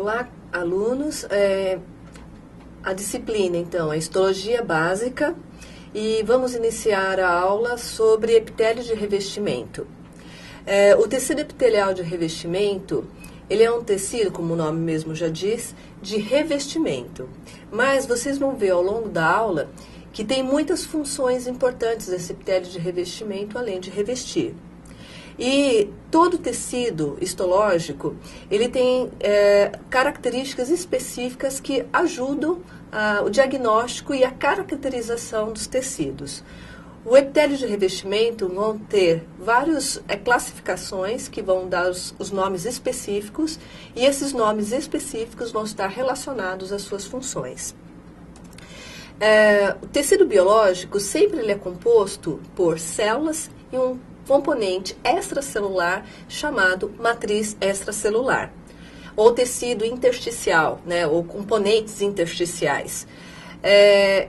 Olá, alunos. A disciplina, então, é Histologia Básica e vamos iniciar a aula sobre epitélio de revestimento. O tecido epitelial de revestimento, ele é um tecido, como o nome mesmo já diz, de revestimento. Mas vocês vão ver ao longo da aula que tem muitas funções importantes esse epitélio de revestimento, além de revestir. E todo tecido histológico, ele tem características específicas que ajudam o diagnóstico e a caracterização dos tecidos. O epitélio de revestimento vão ter várias classificações que vão dar os nomes específicos, e esses nomes específicos vão estar relacionados às suas funções. O tecido biológico sempre ele é composto por células e um componente extracelular chamado matriz extracelular, ou tecido intersticial, né, ou componentes intersticiais.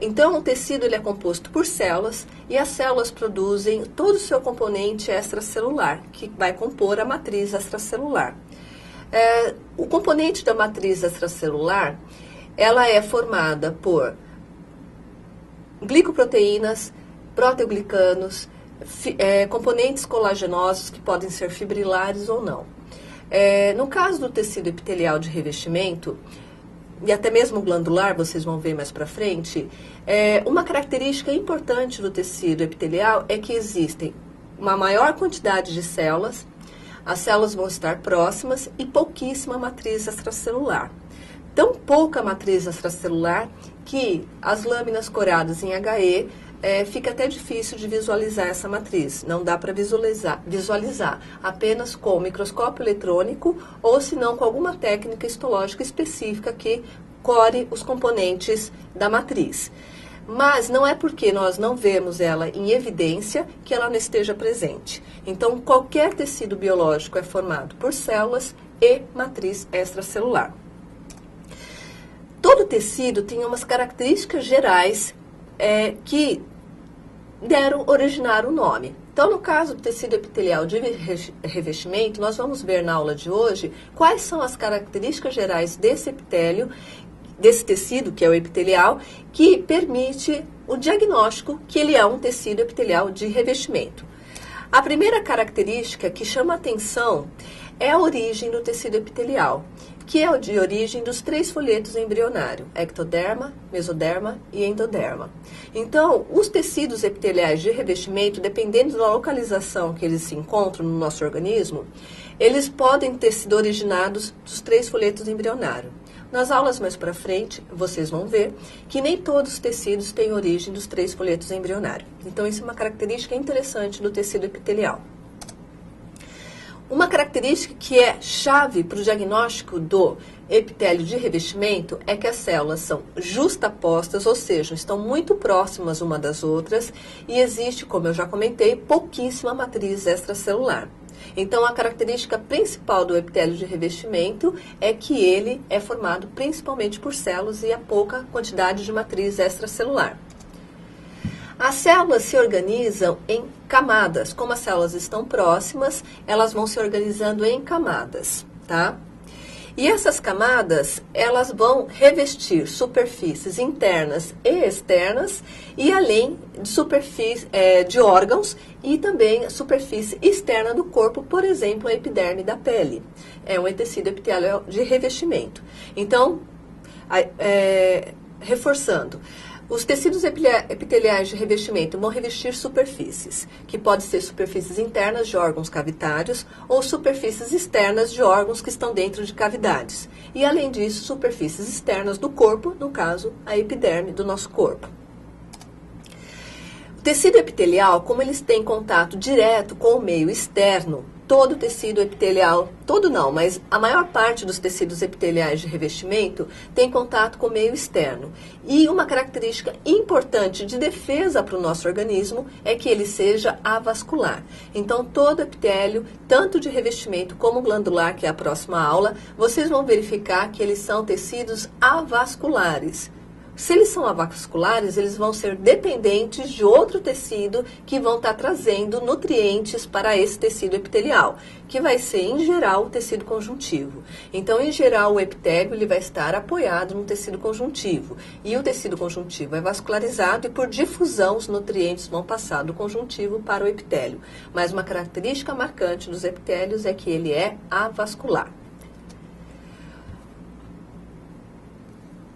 Então, o tecido ele é composto por células e as células produzem todo o seu componente extracelular, que vai compor a matriz extracelular. O componente da matriz extracelular, ela é formada por glicoproteínas, proteoglicanos, componentes colagenosos que podem ser fibrilares ou não. No caso do tecido epitelial de revestimento, e até mesmo glandular, vocês vão ver mais para frente, uma característica importante do tecido epitelial é que existem uma maior quantidade de células, as células vão estar próximas e pouquíssima matriz extracelular. Tão pouca matriz extracelular que as lâminas coradas em HE fica até difícil de visualizar essa matriz. Não dá para visualizar apenas com microscópio eletrônico ou se não com alguma técnica histológica específica que core os componentes da matriz. Mas não é porque nós não vemos ela em evidência que ela não esteja presente. Então, qualquer tecido biológico é formado por células e matriz extracelular. Todo tecido tem umas características gerais que originaram o nome. Então, no caso do tecido epitelial de revestimento, nós vamos ver na aula de hoje quais são as características gerais desse epitélio, desse tecido, que é o epitelial, que permite o diagnóstico que ele é um tecido epitelial de revestimento. A primeira característica que chama atenção é a origem do tecido epitelial, que é de origem dos 3 folhetos embrionários, ectoderma, mesoderma e endoderma. Então, os tecidos epiteliais de revestimento, dependendo da localização que eles se encontram no nosso organismo, eles podem ter sido originados dos 3 folhetos embrionários. Nas aulas mais para frente, vocês vão ver que nem todos os tecidos têm origem dos 3 folhetos embrionários. Então, isso é uma característica interessante do tecido epitelial. Uma característica que é chave para o diagnóstico do epitélio de revestimento é que as células são justapostas, ou seja, estão muito próximas uma das outras e existe, como eu já comentei, pouquíssima matriz extracelular. Então, a característica principal do epitélio de revestimento é que ele é formado principalmente por células e há pouca quantidade de matriz extracelular. As células se organizam em camadas. Como as células estão próximas, elas vão se organizando em camadas, tá? E essas camadas, elas vão revestir superfícies internas e externas, e além de superfície de órgãos e também a superfície externa do corpo, por exemplo, a epiderme da pele. É um tecido epitelial de revestimento. Então, reforçando, os tecidos epiteliais de revestimento vão revestir superfícies, que podem ser superfícies internas de órgãos cavitários ou superfícies externas de órgãos que estão dentro de cavidades. E, além disso, superfícies externas do corpo, no caso, a epiderme do nosso corpo. O tecido epitelial, como eles têm contato direto com o meio externo, todo tecido epitelial, todo não, mas a maior parte dos tecidos epiteliais de revestimento tem contato com o meio externo. E uma característica importante de defesa para o nosso organismo é que ele seja avascular. Então, todo epitélio, tanto de revestimento como glandular, que é a próxima aula, vocês vão verificar que eles são tecidos avasculares. Se eles são avasculares, eles vão ser dependentes de outro tecido que vão estar trazendo nutrientes para esse tecido epitelial, que vai ser, em geral, o tecido conjuntivo. Então, em geral, o epitélio ele vai estar apoiado no tecido conjuntivo. E o tecido conjuntivo é vascularizado e, por difusão, os nutrientes vão passar do conjuntivo para o epitélio. Mas uma característica marcante dos epitélios é que ele é avascular.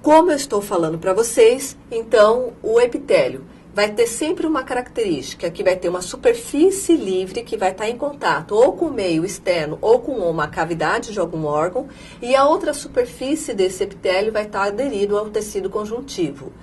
Como eu estou falando para vocês, então o epitélio vai ter sempre uma característica, que vai ter uma superfície livre que vai estar em contato ou com o meio externo ou com uma cavidade de algum órgão, e a outra superfície desse epitélio vai estar aderido ao tecido conjuntivo.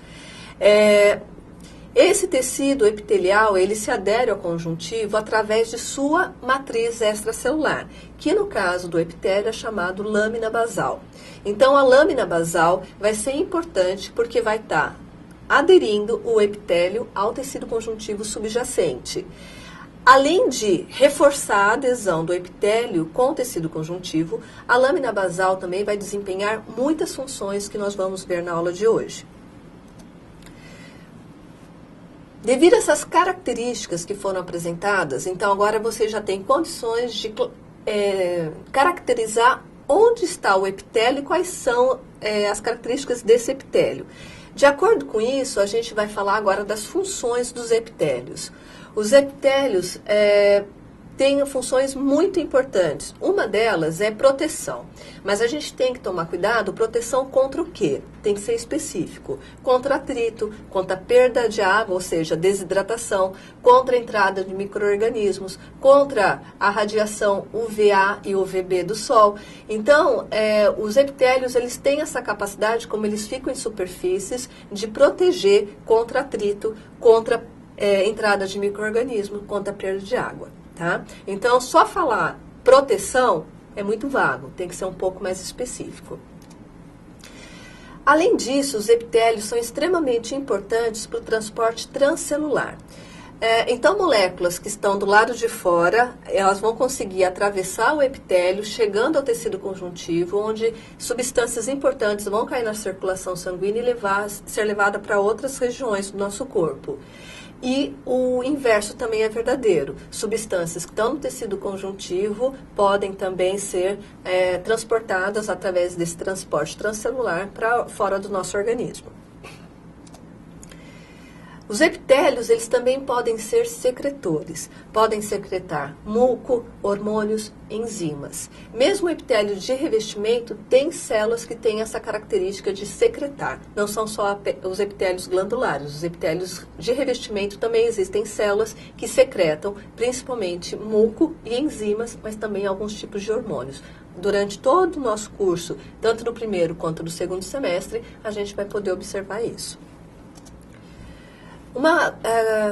Esse tecido epitelial, ele se adere ao conjuntivo através de sua matriz extracelular, que no caso do epitélio é chamado lâmina basal. Então, a lâmina basal vai ser importante porque vai estar aderindo o epitélio ao tecido conjuntivo subjacente. Além de reforçar a adesão do epitélio com o tecido conjuntivo, a lâmina basal também vai desempenhar muitas funções que nós vamos ver na aula de hoje. Devido a essas características que foram apresentadas, então agora você já tem condições de caracterizar onde está o epitélio e quais são as características desse epitélio. De acordo com isso, a gente vai falar agora das funções dos epitélios. Os epitélios têm funções muito importantes. Uma delas é proteção. Mas a gente tem que tomar cuidado, proteção contra o quê? Tem que ser específico. Contra atrito, contra a perda de água, ou seja, desidratação, contra a entrada de micro-organismos, contra a radiação UVA e UVB do sol. Então, os epitélios, eles têm essa capacidade, como eles ficam em superfícies, de proteger contra atrito, contra entrada de micro-organismos, contra a perda de água. Tá? Então, só falar proteção é muito vago, tem que ser um pouco mais específico. Além disso, os epitélios são extremamente importantes para o transporte transcelular. Então, moléculas que estão do lado de fora, elas vão conseguir atravessar o epitélio, chegando ao tecido conjuntivo, onde substâncias importantes vão cair na circulação sanguínea e ser levada para outras regiões do nosso corpo. E o inverso também é verdadeiro. Substâncias que estão no tecido conjuntivo podem também ser transportadas através desse transporte transcelular para fora do nosso organismo. Os epitélios, eles também podem ser secretores. Podem secretar muco, hormônios, enzimas. Mesmo o epitélio de revestimento tem células que têm essa característica de secretar. Não são só os epitélios glandulares. Os epitélios de revestimento também existem células que secretam, principalmente muco e enzimas, mas também alguns tipos de hormônios. Durante todo o nosso curso, tanto no primeiro quanto no segundo semestre, a gente vai poder observar isso. Uma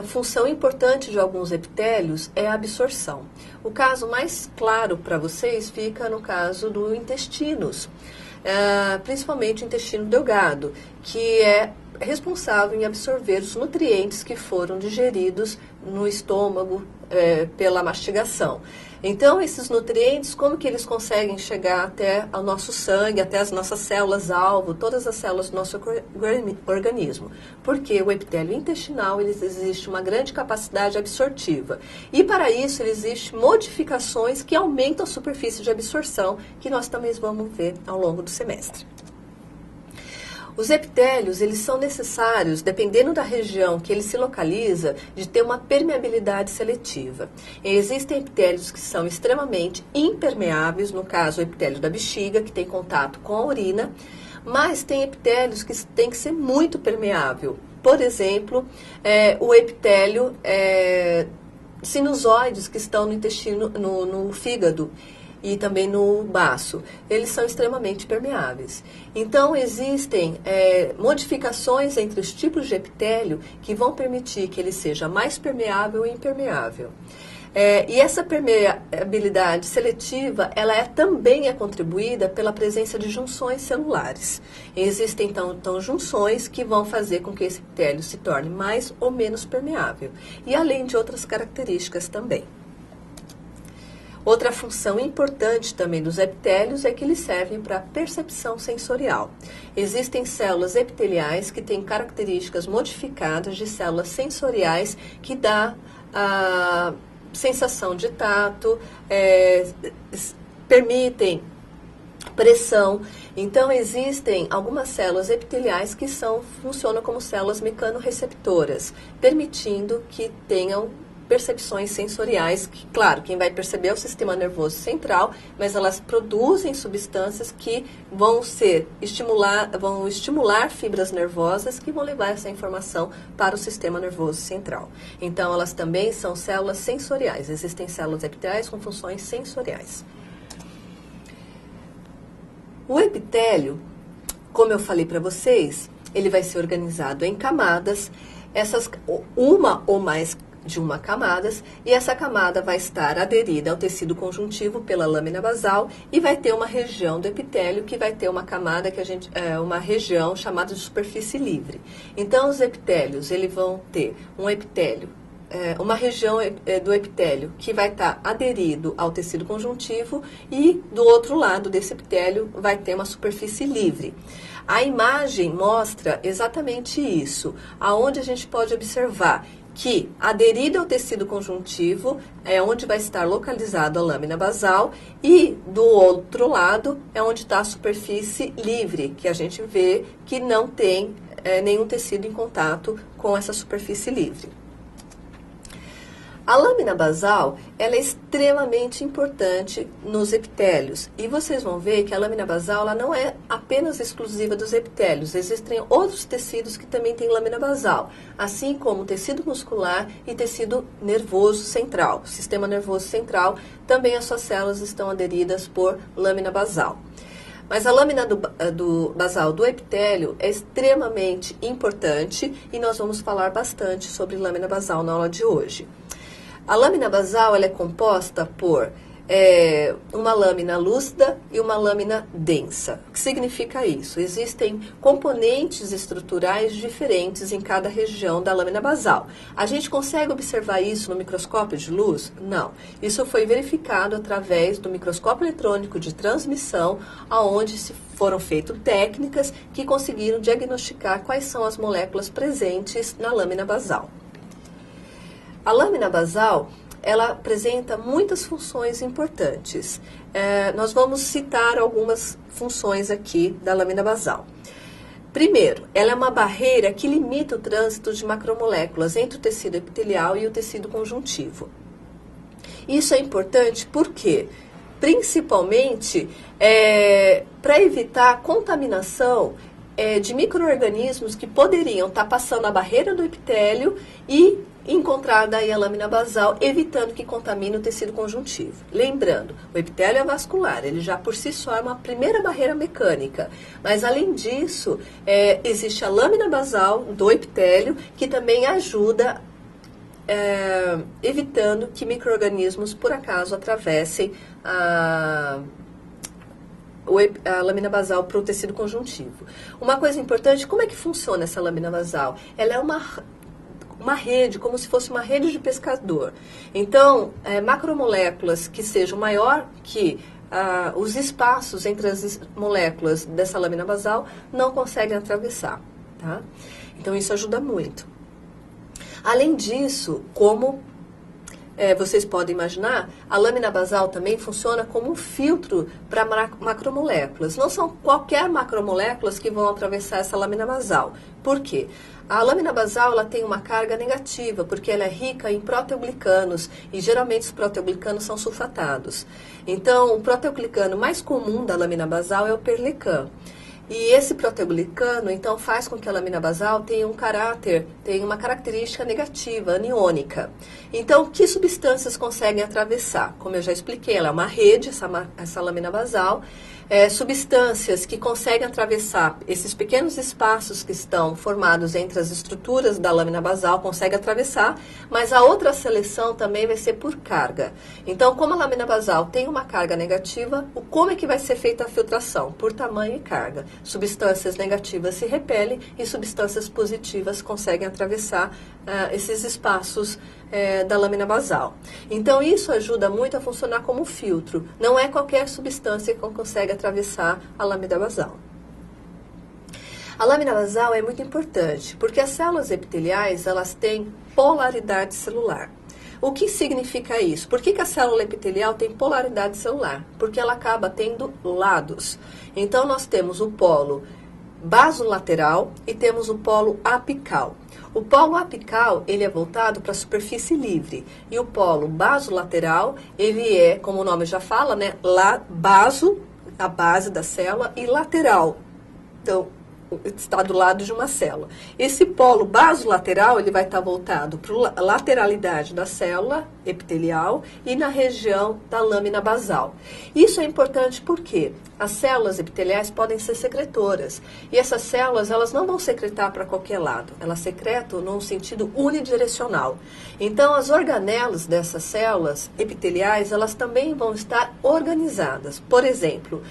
função importante de alguns epitélios é a absorção. O caso mais claro para vocês fica no caso do intestinos, principalmente o intestino delgado, que é responsável em absorver os nutrientes que foram digeridos no estômago pela mastigação. Então, esses nutrientes, como que eles conseguem chegar até o nosso sangue, até as nossas células-alvo, todas as células do nosso organismo? Porque o epitélio intestinal, existe uma grande capacidade absortiva. E, para isso, existem modificações que aumentam a superfície de absorção, que nós também vamos ver ao longo do semestre. Os epitélios, eles são necessários, dependendo da região que ele se localiza, de ter uma permeabilidade seletiva. E existem epitélios que são extremamente impermeáveis, no caso o epitélio da bexiga, que tem contato com a urina, mas tem epitélios que tem que ser muito permeável. Por exemplo, o epitélio sinusoides que estão no intestino, no fígado, e também no baço, eles são extremamente permeáveis. Então, existem modificações entre os tipos de epitélio que vão permitir que ele seja mais permeável e impermeável. E essa permeabilidade seletiva, ela também é contribuída pela presença de junções celulares. Existem, então, junções que vão fazer com que esse epitélio se torne mais ou menos permeável. E além de outras características também. Outra função importante também dos epitélios é que eles servem para percepção sensorial. Existem células epiteliais que têm características modificadas de células sensoriais que dá a sensação de tato, permitem pressão. Então, existem algumas células epiteliais que funcionam como células mecanorreceptoras, permitindo que tenham percepções sensoriais, que, claro, quem vai perceber é o sistema nervoso central, mas elas produzem substâncias que vão estimular fibras nervosas que vão levar essa informação para o sistema nervoso central. Então, elas também são células sensoriais. Existem células epiteliais com funções sensoriais. O epitélio, como eu falei para vocês, ele vai ser organizado em camadas, uma ou mais de uma camadas, e essa camada vai estar aderida ao tecido conjuntivo pela lâmina basal e vai ter uma região do epitélio que vai ter uma camada uma região chamada de superfície livre. Então, os epitélios, eles vão ter um epitélio, uma região do epitélio que vai estar aderido ao tecido conjuntivo e do outro lado desse epitélio vai ter uma superfície livre. A imagem mostra exatamente isso, aonde a gente pode observar que aderido ao tecido conjuntivo é onde vai estar localizado a lâmina basal e do outro lado é onde está a superfície livre, que a gente vê que não tem nenhum tecido em contato com essa superfície livre. A lâmina basal, ela é extremamente importante nos epitélios. E vocês vão ver que a lâmina basal ela não é apenas exclusiva dos epitélios. Existem outros tecidos que também têm lâmina basal, assim como tecido muscular e tecido nervoso central. O sistema nervoso central, também as suas células estão aderidas por lâmina basal. Mas a lâmina basal do epitélio é extremamente importante e nós vamos falar bastante sobre lâmina basal na aula de hoje. A lâmina basal ela é composta por uma lâmina lúcida e uma lâmina densa. O que significa isso? Existem componentes estruturais diferentes em cada região da lâmina basal. A gente consegue observar isso no microscópio de luz? Não. Isso foi verificado através do microscópio eletrônico de transmissão, onde foram feitas técnicas que conseguiram diagnosticar quais são as moléculas presentes na lâmina basal. A lâmina basal, ela apresenta muitas funções importantes. Nós vamos citar algumas funções aqui da lâmina basal. Primeiro, ela é uma barreira que limita o trânsito de macromoléculas entre o tecido epitelial e o tecido conjuntivo. Isso é importante porque, principalmente, para evitar a contaminação de micro-organismos que poderiam estar passando a barreira do epitélio e encontrar daí a lâmina basal, evitando que contamine o tecido conjuntivo. Lembrando, o epitélio é vascular, ele já por si só é uma primeira barreira mecânica, mas além disso, existe a lâmina basal do epitélio, que também ajuda evitando que micro-organismos, por acaso, atravessem a lâmina basal para o tecido conjuntivo. Uma coisa importante, como é que funciona essa lâmina basal? Ela é uma rede, como se fosse uma rede de pescador. Então, macromoléculas que sejam maior que os espaços entre as moléculas dessa lâmina basal não conseguem atravessar, tá? Então, isso ajuda muito. Além disso, como vocês podem imaginar, a lâmina basal também funciona como um filtro para macromoléculas. Não são qualquer macromoléculas que vão atravessar essa lâmina basal. Por quê? A lâmina basal ela tem uma carga negativa, porque ela é rica em proteoglicanos, e geralmente os proteoglicanos são sulfatados. Então, o proteoglicano mais comum da lâmina basal é o perlecan. E esse proteoglicano, então, faz com que a lâmina basal tenha uma característica negativa, aniônica. Então, que substâncias conseguem atravessar? Como eu já expliquei, ela é uma rede, essa lâmina basal. Substâncias que conseguem atravessar esses pequenos espaços que estão formados entre as estruturas da lâmina basal, conseguem atravessar, mas a outra seleção também vai ser por carga. Então, como a lâmina basal tem uma carga negativa, como é que vai ser feita a filtração? Por tamanho e carga. Substâncias negativas se repelem e substâncias positivas conseguem atravessar esses espaços da lâmina basal. Então isso ajuda muito a funcionar como filtro. Não é qualquer substância que consegue atravessar a lâmina basal. A lâmina basal é muito importante, porque as células epiteliais, elas têm polaridade celular. O que significa isso? Por que a célula epitelial tem polaridade celular? Porque ela acaba tendo lados. Então, nós temos o polo basolateral e temos o polo apical. O polo apical, ele é voltado para a superfície livre. E o polo basolateral, ele é, como o nome já fala, né? Baso, a base da célula, e lateral. Então, está do lado de uma célula. Esse polo basolateral, ele vai estar voltado para a lateralidade da célula epitelial e na região da lâmina basal. Isso é importante porque as células epiteliais podem ser secretoras. E essas células, elas não vão secretar para qualquer lado. Elas secretam num sentido unidirecional. Então, as organelas dessas células epiteliais, elas também vão estar organizadas. Por exemplo,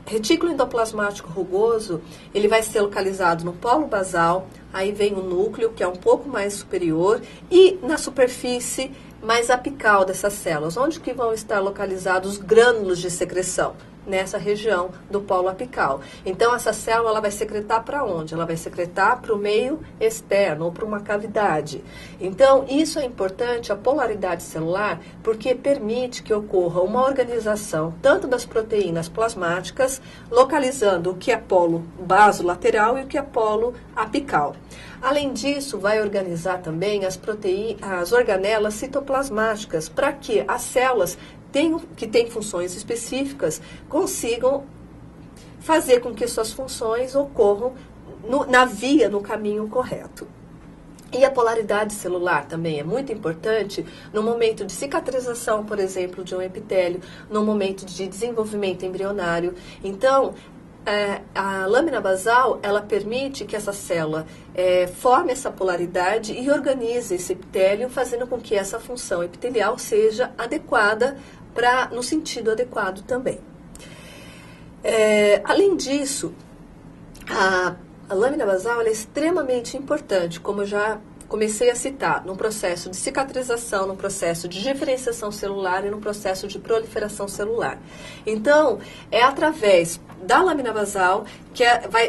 retículo endoplasmático rugoso, ele vai ser localizado no polo basal, aí vem o núcleo, que é um pouco mais superior, e na superfície mais apical dessas células, onde que vão estar localizados os grânulos de secreção? Nessa região do polo apical. Então, essa célula ela vai secretar para onde? Ela vai secretar para o meio externo ou para uma cavidade. Então, isso é importante, a polaridade celular, porque permite que ocorra uma organização tanto das proteínas plasmáticas, localizando o que é polo basolateral e o que é polo apical. Além disso, vai organizar também as organelas citoplasmáticas, para que as células que têm funções específicas consigam fazer com que suas funções ocorram no caminho correto. E a polaridade celular também é muito importante no momento de cicatrização, por exemplo, de um epitélio, no momento de desenvolvimento embrionário. Então, a lâmina basal, ela permite que essa célula forme essa polaridade e organize esse epitélio, fazendo com que essa função epitelial seja adequada no sentido adequado também. Além disso, a lâmina basal é extremamente importante, como eu já comecei a citar, no processo de cicatrização, no processo de diferenciação celular e no processo de proliferação celular. Então, é através da lâmina basal que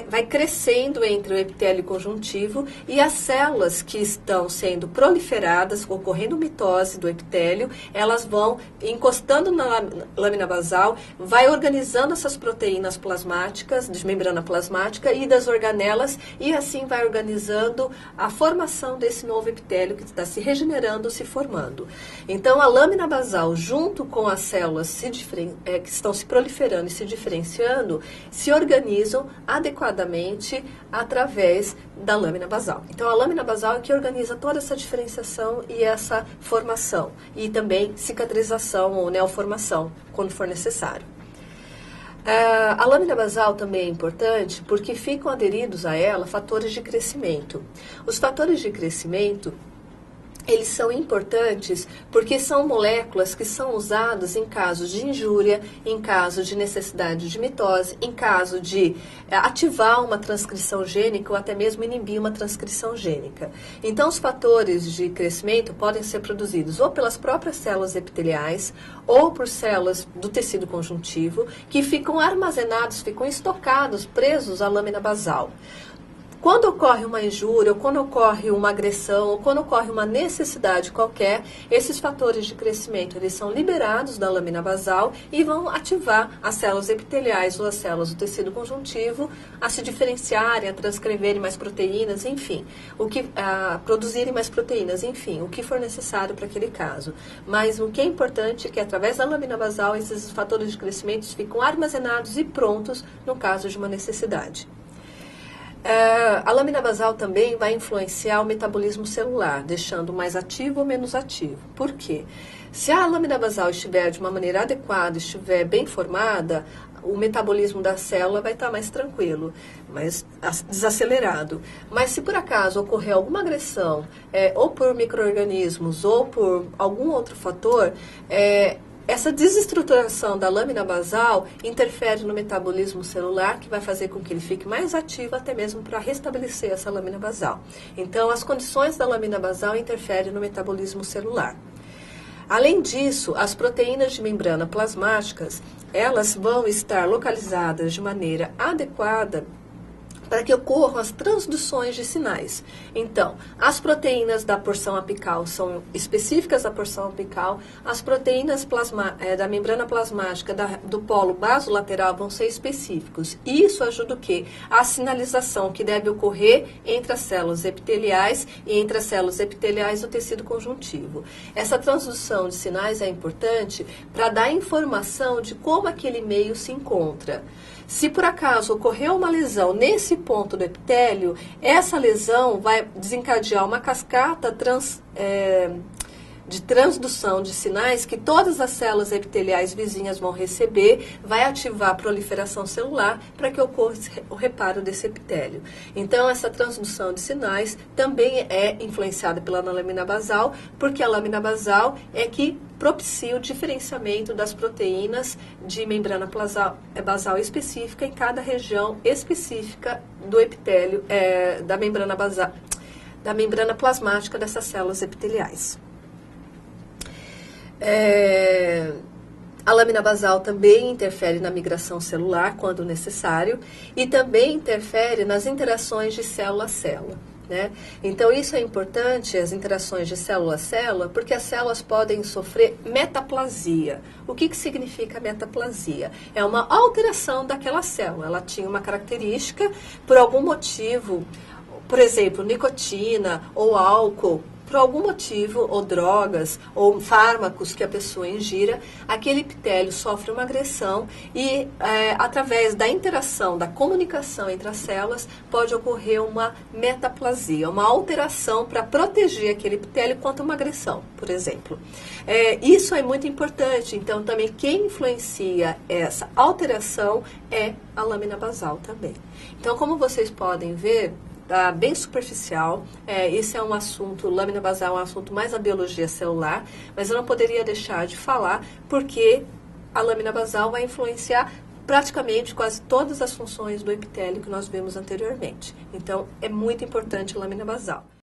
vai crescendo entre o epitélio conjuntivo e as células que estão sendo proliferadas, ocorrendo mitose do epitélio, elas vão encostando na lâmina basal, vai organizando essas proteínas plasmáticas, de membrana plasmática e das organelas, e assim vai organizando a formação desse novo epitélio que está se regenerando, se formando. Então, a lâmina basal, junto com as células que estão se proliferando e se diferenciando, se organizam adequadamente através da lâmina basal. Então, a lâmina basal é que organiza toda essa diferenciação e essa formação, e também cicatrização ou neoformação, quando for necessário. A lâmina basal também é importante porque ficam aderidos a ela fatores de crescimento. Os fatores de crescimento, eles são importantes porque são moléculas que são usadas em casos de injúria, em caso de necessidade de mitose, em caso de ativar uma transcrição gênica ou até mesmo inibir uma transcrição gênica. Então, os fatores de crescimento podem ser produzidos ou pelas próprias células epiteliais ou por células do tecido conjuntivo que ficam armazenados, ficam estocados, presos à lâmina basal. Quando ocorre uma injúria, ou quando ocorre uma agressão, ou quando ocorre uma necessidade qualquer, esses fatores de crescimento eles são liberados da lâmina basal e vão ativar as células epiteliais ou as células do tecido conjuntivo a se diferenciarem, a transcreverem mais proteínas, enfim, a produzirem mais proteínas, enfim, o que for necessário para aquele caso. Mas o que é importante é que através da lâmina basal esses fatores de crescimento ficam armazenados e prontos no caso de uma necessidade. A lâmina basal também vai influenciar o metabolismo celular, deixando mais ativo ou menos ativo. Por quê? Se a lâmina basal estiver de uma maneira adequada, estiver bem formada, o metabolismo da célula vai estar mais tranquilo, mais desacelerado. Mas se por acaso ocorrer alguma agressão, ou por micro-organismos, ou por algum outro fator, essa desestruturação da lâmina basal interfere no metabolismo celular, que vai fazer com que ele fique mais ativo, até mesmo para restabelecer essa lâmina basal. Então, as condições da lâmina basal interferem no metabolismo celular. Além disso, as proteínas de membrana plasmáticas, elas vão estar localizadas de maneira adequada para que ocorram as transduções de sinais. Então, as proteínas da porção apical são específicas da porção apical, as proteínas da membrana plasmática do polo basolateral vão ser específicos. Isso ajuda o quê? A sinalização que deve ocorrer entre as células epiteliais e entre as células epiteliais do tecido conjuntivo. Essa transdução de sinais é importante para dar informação de como aquele meio se encontra. Se por acaso ocorreu uma lesão nesse ponto do epitélio, essa lesão vai desencadear uma cascata de transdução de sinais que todas as células epiteliais vizinhas vão receber, vai ativar a proliferação celular para que ocorra o reparo desse epitélio. Então, essa transdução de sinais também é influenciada pela lâmina basal, porque a lâmina basal é que propicia o diferenciamento das proteínas de membrana basal específica em cada região específica do epitélio, da membrana plasmática dessas células epiteliais. A lâmina basal também interfere na migração celular quando necessário e também interfere nas interações de célula a célula. Né? Então, isso é importante, as interações de célula a célula, porque as células podem sofrer metaplasia. O que significa metaplasia? É uma alteração daquela célula. Ela tinha uma característica, por algum motivo, por exemplo, nicotina ou álcool, por algum motivo, ou drogas, ou fármacos que a pessoa ingira, aquele epitélio sofre uma agressão e, através da interação, da comunicação entre as células, pode ocorrer uma metaplasia, uma alteração para proteger aquele epitélio contra uma agressão, por exemplo. Isso é muito importante, então também quem influencia essa alteração é a lâmina basal também. Então, como vocês podem ver, tá bem superficial, esse é um assunto, lâmina basal é um assunto mais da biologia celular, mas eu não poderia deixar de falar porque a lâmina basal vai influenciar praticamente quase todas as funções do epitélio que nós vimos anteriormente. Então, é muito importante a lâmina basal.